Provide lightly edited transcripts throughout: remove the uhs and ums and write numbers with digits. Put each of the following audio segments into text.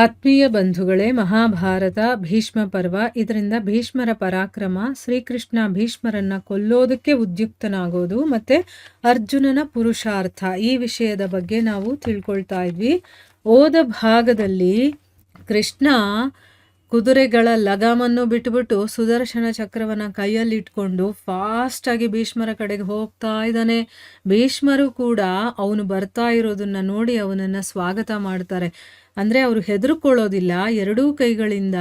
ಆತ್ಮೀಯ ಬಂಧುಗಳೇ, ಮಹಾಭಾರತ ಭೀಷ್ಮ ಪರ್ವ. ಇದರಿಂದ ಭೀಷ್ಮರ ಪರಾಕ್ರಮ, ಶ್ರೀಕೃಷ್ಣ ಭೀಷ್ಮರನ್ನ ಕೊಲ್ಲೋದಕ್ಕೆ ಉದ್ಯುಕ್ತನಾಗೋದು ಮತ್ತೆ ಅರ್ಜುನನ ಪುರುಷಾರ್ಥ, ಈ ವಿಷಯದ ಬಗ್ಗೆ ನಾವು ತಿಳ್ಕೊಳ್ತಾ ಇದ್ವಿ. ಹೋದ ಭಾಗದಲ್ಲಿ ಕೃಷ್ಣ ಕುದುರೆಗಳ ಲಗಾಮನ್ನು ಬಿಟ್ಟುಬಿಟ್ಟು ಸುದರ್ಶನ ಚಕ್ರವನ್ನ ಕೈಯಲ್ಲಿ ಇಟ್ಕೊಂಡು ಫಾಸ್ಟಾಗಿ ಭೀಷ್ಮರ ಕಡೆಗೆ ಹೋಗ್ತಾ ಇದ್ದಾನೆ. ಭೀಷ್ಮರು ಕೂಡ ಅವನು ಬರ್ತಾ ಇರೋದನ್ನ ನೋಡಿ ಅವನನ್ನ ಸ್ವಾಗತ ಮಾಡ್ತಾರೆ. ಅಂದರೆ ಅವರು ಹೆದರ್ಕೊಳ್ಳೋದಿಲ್ಲ. ಎರಡೂ ಕೈಗಳಿಂದ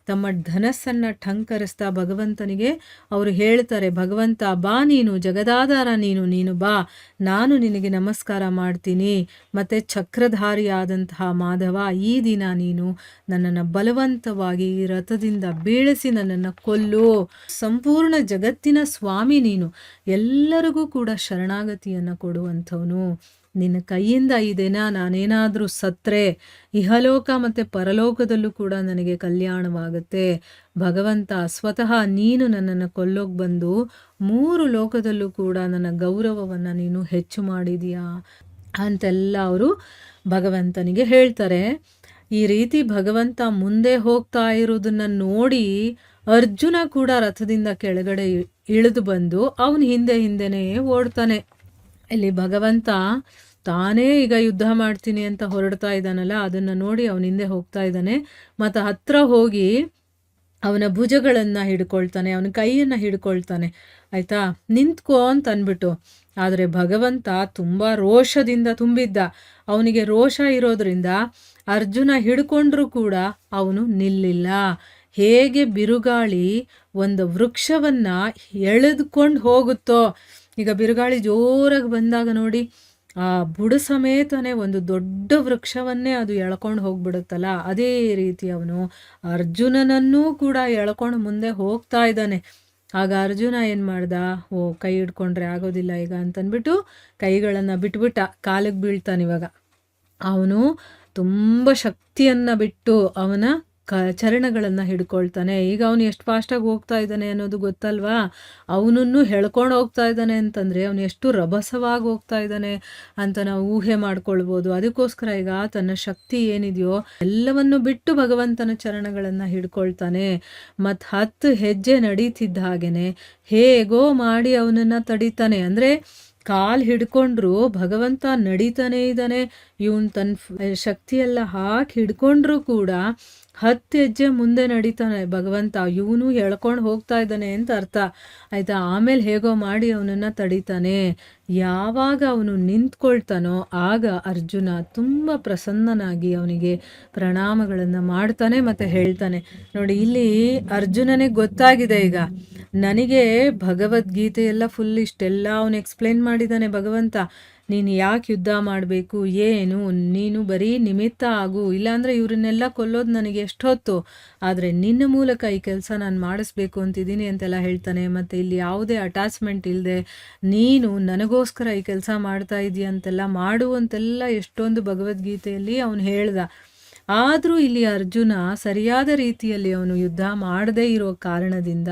ತಮ್ಮ ಧನಸ್ಸನ್ನು ಠಂಕರಿಸ್ತಾ ಭಗವಂತನಿಗೆ ಅವರು ಹೇಳ್ತಾರೆ, ಭಗವಂತ ಬಾ, ನೀನು ಜಗದಾಧಾರ, ನೀನು ಬಾ, ನಾನು ನಿನಗೆ ನಮಸ್ಕಾರ ಮಾಡ್ತೀನಿ. ಮತ್ತು ಚಕ್ರಧಾರಿಯಾದಂತಹ ಮಾಧವ, ಈ ದಿನ ನೀನು ನನ್ನನ್ನು ಬಲವಂತವಾಗಿ ಈ ರಥದಿಂದ ಬೀಳಿಸಿ ನನ್ನನ್ನು ಕೊಲ್ಲು. ಸಂಪೂರ್ಣ ಜಗತ್ತಿನ ಸ್ವಾಮಿ ನೀನು, ಎಲ್ಲರಿಗೂ ಕೂಡ ಶರಣಾಗತಿಯನ್ನು ಕೊಡುವಂಥವನು. ನಿನ್ನ ಕೈಯಿಂದ ಈ ದಿನ ನಾನೇನಾದರೂ ಸತ್ರೆ ಇಹಲೋಕ ಮತ್ತು ಪರಲೋಕದಲ್ಲೂ ಕೂಡ ನನಗೆ ಕಲ್ಯಾಣವಾಗುತ್ತೆ. ಭಗವಂತ ಸ್ವತಃ ನೀನು ನನ್ನನ್ನು ಕೊಲ್ಲೋಕೆ ಬಂದು 3 ಲೋಕದಲ್ಲೂ ಕೂಡ ನನ್ನ ಗೌರವವನ್ನು ನೀನು ಹೆಚ್ಚು ಮಾಡಿದೀಯಾ ಅಂತೆಲ್ಲ ಅವರು ಭಗವಂತನಿಗೆ ಹೇಳ್ತಾರೆ. ಈ ರೀತಿ ಭಗವಂತ ಮುಂದೆ ಹೋಗ್ತಾ ಇರೋದನ್ನ ನೋಡಿ ಅರ್ಜುನ ಕೂಡ ರಥದಿಂದ ಕೆಳಗಡೆ ಇಳಿದು ಬಂದು ಅವನ ಹಿಂದೆನೇ ಓಡ್ತಾನೆ. ಇಲ್ಲಿ ಭಗವಂತ ತಾನೇ ಈಗ ಯುದ್ಧ ಮಾಡ್ತೀನಿ ಅಂತ ಹೊರಡ್ತಾ ಇದ್ದಾನಲ್ಲ, ಅದನ್ನು ನೋಡಿ ಅವನ ಹಿಂದೆ ಹೋಗ್ತಾ ಇದ್ದಾನೆ. ಮತ್ತು ಹತ್ರ ಹೋಗಿ ಅವನ ಭುಜಗಳನ್ನು ಹಿಡ್ಕೊಳ್ತಾನೆ, ಅವನ ಕೈಯನ್ನು ಹಿಡ್ಕೊಳ್ತಾನೆ. ಆಯಿತಾ, ನಿಂತ್ಕೋ ಅಂತ ಅಂದ್ಬಿಟ್ಟು. ಆದರೆ ಭಗವಂತ ತುಂಬ ರೋಷದಿಂದ ತುಂಬಿದ್ದ. ಅವನಿಗೆ ರೋಷ ಇರೋದ್ರಿಂದ ಅರ್ಜುನ ಹಿಡ್ಕೊಂಡ್ರೂ ಕೂಡ ಅವನು ನಿಲ್ಲಿಲ್ಲ. ಹೇಗೆ ಬಿರುಗಾಳಿ ಒಂದು ವೃಕ್ಷವನ್ನು ಎಳೆದುಕೊಂಡು ಹೋಗುತ್ತೋ, ಈಗ ಬಿರುಗಾಳಿ ಜೋರಾಗಿ ಬಂದಾಗ ನೋಡಿ, ಆ ಬುಡ ಸಮೇತನೇ ಒಂದು ದೊಡ್ಡ ವೃಕ್ಷವನ್ನೇ ಅದು ಎಳ್ಕೊಂಡು ಹೋಗ್ಬಿಡುತ್ತಲ್ಲ, ಅದೇ ರೀತಿ ಅವನು ಅರ್ಜುನನನ್ನೂ ಕೂಡ ಎಳ್ಕೊಂಡು ಮುಂದೆ ಹೋಗ್ತಾ ಇದ್ದಾನೆ. ಆಗ ಅರ್ಜುನ ಏನು ಮಾಡ್ದ, ಕೈ ಹಿಡ್ಕೊಂಡ್ರೆ ಆಗೋದಿಲ್ಲ ಈಗ ಅಂತಂದ್ಬಿಟ್ಟು ಕೈಗಳನ್ನು ಬಿಟ್ಬಿಟ್ಟ, ಕಾಲಿಗೆ ಬೀಳ್ತಾನೆ. ಇವಾಗ ಅವನು ತುಂಬ ಶಕ್ತಿಯನ್ನು ಬಿಟ್ಟು ಅವನ ಚರಣಗಳನ್ನು ಹಿಡ್ಕೊಳ್ತಾನೆ. ಈಗ ಅವನು ಎಷ್ಟು ಫಾಸ್ಟಾಗಿ ಹೋಗ್ತಾ ಇದ್ದಾನೆ ಅನ್ನೋದು ಗೊತ್ತಲ್ವಾ. ಅವನನ್ನು ಎಳ್ಕೊಂಡು ಹೋಗ್ತಾ ಇದ್ದಾನೆ ಅಂತಂದರೆ ಅವನು ಎಷ್ಟು ರಭಸವಾಗಿ ಹೋಗ್ತಾ ಇದ್ದಾನೆ ಅಂತ ನಾವು ಊಹೆ ಮಾಡ್ಕೊಳ್ಬೋದು. ಅದಕ್ಕೋಸ್ಕರ ಈಗ ತನ್ನ ಶಕ್ತಿ ಏನಿದೆಯೋ ಎಲ್ಲವನ್ನು ಬಿಟ್ಟು ಭಗವಂತನ ಚರಣಗಳನ್ನು ಹಿಡ್ಕೊಳ್ತಾನೆ. ಮತ್ತು 10 ಹೆಜ್ಜೆ ನಡೀತಿದ್ದ ಹಾಗೇನೆ ಹೇಗೋ ಮಾಡಿ ಅವನನ್ನು ತಡಿತಾನೆ. ಅಂದರೆ ಕಾಲು ಹಿಡ್ಕೊಂಡ್ರು ಭಗವಂತ ನಡೀತಾನೆ ಇದ್ದಾನೆ. ಇವನು ತನ್ನ ಶಕ್ತಿಯೆಲ್ಲ ಹಾಕಿ ಹಿಡ್ಕೊಂಡ್ರು ಕೂಡ 10 ಹೆಜ್ಜೆ ಮುಂದೆ ನಡೀತಾನೆ ಭಗವಂತ. ಇವನು ಎಳ್ಕೊಂಡು ಹೋಗ್ತಾ ಇದ್ದಾನೆ ಅಂತ ಅರ್ಥ ಆಯಿತಾ. ಆಮೇಲೆ ಹೇಗೋ ಮಾಡಿ ಅವನನ್ನು ತಡಿತಾನೆ. ಯಾವಾಗ ಅವನು ನಿಂತ್ಕೊಳ್ತಾನೋ ಆಗ ಅರ್ಜುನ ತುಂಬ ಪ್ರಸನ್ನನಾಗಿ ಅವನಿಗೆ ಪ್ರಣಾಮಗಳನ್ನು ಮಾಡ್ತಾನೆ ಮತ್ತು ಹೇಳ್ತಾನೆ. ನೋಡಿ, ಇಲ್ಲಿ ಅರ್ಜುನನಿಗೆ ಗೊತ್ತಾಗಿದೆ, ಈಗ ನನಗೆ ಭಗವದ್ಗೀತೆ ಎಲ್ಲ ಫುಲ್ ಇಷ್ಟೆಲ್ಲ ಅವನು ಎಕ್ಸ್ಪ್ಲೇನ್ ಮಾಡಿದ್ದಾನೆ ಭಗವಂತ. ನೀನು ಯಾಕೆ ಯುದ್ಧ ಮಾಡಬೇಕು, ಏನು, ನೀನು ಬರೀ ನಿಮಿತ್ತ ಆಗು, ಇಲ್ಲಾಂದರೆ ಇವರನ್ನೆಲ್ಲ ಕೊಲ್ಲೋದು ನನಗೆ ಎಷ್ಟೊತ್ತು, ಆದರೆ ನಿನ್ನ ಮೂಲಕ ಈ ಕೆಲಸ ನಾನು ಮಾಡಿಸ್ಬೇಕು ಅಂತಿದ್ದೀನಿ ಅಂತೆಲ್ಲ ಹೇಳ್ತಾನೆ. ಮತ್ತು ಇಲ್ಲಿ ಯಾವುದೇ ಅಟ್ಯಾಚ್ಮೆಂಟ್ ಇಲ್ಲದೆ ನೀನು ನನಗೋಸ್ಕರ ಈ ಕೆಲಸ ಮಾಡ್ತಾ ಇದೀಯ ಅಂತೆಲ್ಲ ಮಾಡುವಂತೆಲ್ಲ ಎಷ್ಟೊಂದು ಭಗವದ್ಗೀತೆಯಲ್ಲಿ ಅವನು ಹೇಳ್ದ. ಆದರೂ ಇಲ್ಲಿ ಅರ್ಜುನ ಸರಿಯಾದ ರೀತಿಯಲ್ಲಿ ಅವನು ಯುದ್ಧ ಮಾಡದೇ ಇರೋ ಕಾರಣದಿಂದ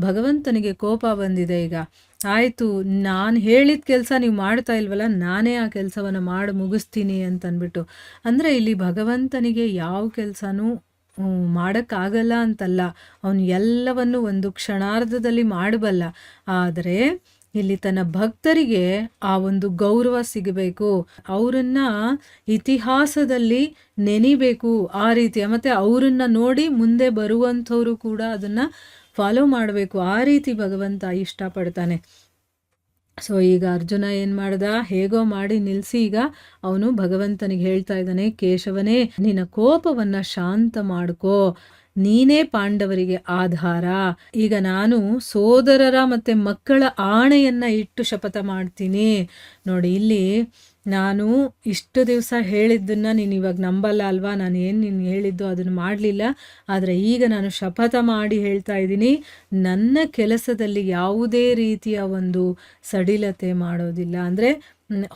ಭಗವಂತನಿಗೆ ಕೋಪ ಬಂದಿದೆ. ಈಗ ಆಯಿತು, ನಾನು ಹೇಳಿದ ಕೆಲಸ ನೀವು ಮಾಡ್ತಾ ಇಲ್ವಲ್ಲ, ನಾನೇ ಆ ಕೆಲಸವನ್ನು ಮಾಡಿ ಮುಗಿಸ್ತೀನಿ ಅಂತಂದ್ಬಿಟ್ಟು. ಅಂದರೆ ಇಲ್ಲಿ ಭಗವಂತನಿಗೆ ಯಾವ ಕೆಲಸನೂ ಮಾಡೋಕ್ಕಾಗಲ್ಲ ಅಂತಲ್ಲ, ಅವನು ಎಲ್ಲವನ್ನು ಒಂದು ಕ್ಷಣಾರ್ಧದಲ್ಲಿ ಮಾಡಬಲ್ಲ. ಆದರೆ ಇಲ್ಲಿ ತನ್ನ ಭಕ್ತರಿಗೆ ಆ ಒಂದು ಗೌರವ ಸಿಗಬೇಕು, ಅವರನ್ನ ಇತಿಹಾಸದಲ್ಲಿ ನೆನಿಬೇಕು ಆ ರೀತಿಯ, ಮತ್ತು ಅವರನ್ನ ನೋಡಿ ಮುಂದೆ ಬರುವಂಥವರು ಕೂಡ ಅದನ್ನು ಫಾಲೋ ಮಾಡಬೇಕು, ಆ ರೀತಿ ಭಗವಂತ ಇಷ್ಟಪಡ್ತಾನೆ. ಸೊ ಈಗ ಅರ್ಜುನ ಏನು ಮಾಡ್ದ, ಹೇಗೋ ಮಾಡಿ ನಿಲ್ಲಿಸಿ ಈಗ ಅವನು ಭಗವಂತನಿಗೆ ಹೇಳ್ತಾ ಇದ್ದಾನೆ, ಕೇಶವನೇ ನಿನ್ನ ಕೋಪವನ್ನು ಶಾಂತ ಮಾಡ್ಕೋ, ನೀನೇ ಪಾಂಡವರಿಗೆ ಆಧಾರ. ಈಗ ನಾನು ಸೋದರರ ಮತ್ತು ಮಕ್ಕಳ ಆಣೆಯನ್ನು ಇಟ್ಟು ಶಪಥ ಮಾಡ್ತೀನಿ. ನೋಡಿ, ಇಲ್ಲಿ ನಾನು ಇಷ್ಟು ದಿವಸ ಹೇಳಿದ್ದನ್ನು ನೀನು ಇವಾಗ ನಂಬಲ್ಲ ಅಲ್ವಾ, ನಾನು ಏನು ನೀನು ಹೇಳಿದ್ದು ಅದನ್ನು ಮಾಡಲಿಲ್ಲ. ಆದರೆ ಈಗ ನಾನು ಶಪಥ ಮಾಡಿ ಹೇಳ್ತಾ ಇದ್ದೀನಿ, ನನ್ನ ಕೆಲಸದಲ್ಲಿ ಯಾವುದೇ ರೀತಿಯ ಒಂದು ಸಡಿಲತೆ ಮಾಡೋದಿಲ್ಲ. ಅಂದರೆ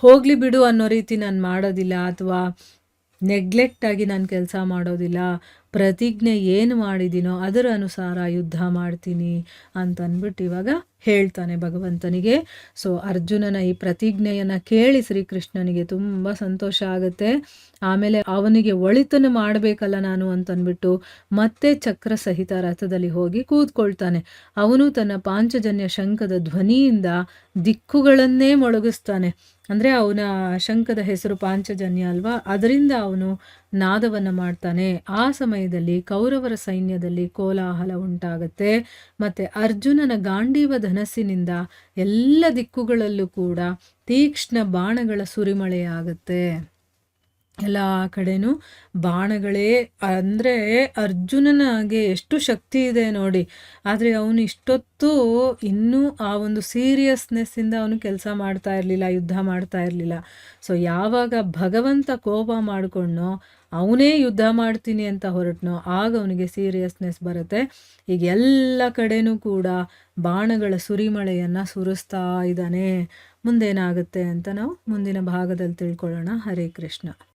ಹೋಗಲಿ ಬಿಡು ಅನ್ನೋ ರೀತಿ ನಾನು ಮಾಡೋದಿಲ್ಲ, ಅಥವಾ ನೆಗ್ಲೆಕ್ಟಾಗಿ ನಾನು ಕೆಲಸ ಮಾಡೋದಿಲ್ಲ. ಪ್ರತಿಜ್ಞೆ ಏನು ಮಾಡಿದ್ದೀನೋ ಅದರ ಅನುಸಾರ ಯುದ್ಧ ಮಾಡ್ತೀನಿ ಅಂತ ಅಂದ್ಬಿಟ್ಟು ಇವಾಗ ಹೇಳ್ತಾನೆ ಭಗವಂತನಿಗೆ. ಸೊ ಅರ್ಜುನನ ಈ ಪ್ರತಿಜ್ಞೆಯನ್ನು ಕೇಳಿ ಶ್ರೀಕೃಷ್ಣನಿಗೆ ತುಂಬ ಸಂತೋಷ ಆಗುತ್ತೆ. ಆಮೇಲೆ ಅವನಿಗೆ ಒಳಿತನ್ನು ಮಾಡಬೇಕಲ್ಲ ನಾನು ಅಂತಂದ್ಬಿಟ್ಟು ಮತ್ತೆ ಚಕ್ರ ಸಹಿತ ರಥದಲ್ಲಿ ಹೋಗಿ ಕೂತ್ಕೊಳ್ತಾನೆ. ಅವನು ತನ್ನ ಪಾಂಚಜನ್ಯ ಶಂಖದ ಧ್ವನಿಯಿಂದ ದಿಕ್ಕುಗಳನ್ನೇ ಮೊಳಗಿಸ್ತಾನೆ. ಅಂದರೆ ಅವನ ಶಂಖದ ಹೆಸರು ಪಾಂಚಜನ್ಯ ಅಲ್ವಾ, ಅದರಿಂದ ಅವನು ನಾದವನ್ನು ಮಾಡ್ತಾನೆ. ಆ ಸಮಯದಲ್ಲಿ ಕೌರವರ ಸೈನ್ಯದಲ್ಲಿ ಕೋಲಾಹಲ ಉಂಟಾಗತ್ತೆ. ಮತ್ತು ಅರ್ಜುನನ ಗಾಂಡೀವ ಧನಸ್ಸಿನಿಂದ ಎಲ್ಲ ದಿಕ್ಕುಗಳಲ್ಲೂ ಕೂಡ ತೀಕ್ಷ್ಣ ಬಾಣಗಳ ಸುರಿಮಳೆಯಾಗತ್ತೆ. ಎಲ್ಲ ಕಡೆನೂ ಬಾಣಗಳೇ. ಅಂದರೆ ಅರ್ಜುನನಿಗೆ ಎಷ್ಟು ಶಕ್ತಿ ಇದೆ ನೋಡಿ, ಆದರೆ ಅವನು ಇಷ್ಟೊತ್ತು ಇನ್ನೂ ಆ ಒಂದು ಸೀರಿಯಸ್ನೆಸ್ಸಿಂದ ಅವನು ಕೆಲಸ ಮಾಡ್ತಾ ಇರಲಿಲ್ಲ, ಯುದ್ಧ ಮಾಡ್ತಾ ಇರಲಿಲ್ಲ. ಸೊ ಯಾವಾಗ ಭಗವಂತ ಕೋಪ ಮಾಡಿಕೊಂಡೋ, ಅವನೇ ಯುದ್ಧ ಮಾಡ್ತೀನಿ ಅಂತ ಹೊರಟನೋ, ಆಗ ಅವನಿಗೆ ಸೀರಿಯಸ್ನೆಸ್ ಬರುತ್ತೆ. ಈಗ ಎಲ್ಲ ಕಡೆನೂ ಕೂಡ ಬಾಣಗಳ ಸುರಿಮಳೆಯನ್ನು ಸುರಿಸ್ತಾ ಇದ್ದಾನೆ. ಮುಂದೇನಾಗುತ್ತೆ ಅಂತ ನಾವು ಮುಂದಿನ ಭಾಗದಲ್ಲಿ ತಿಳ್ಕೊಳ್ಳೋಣ. ಹರೇ ಕೃಷ್ಣ.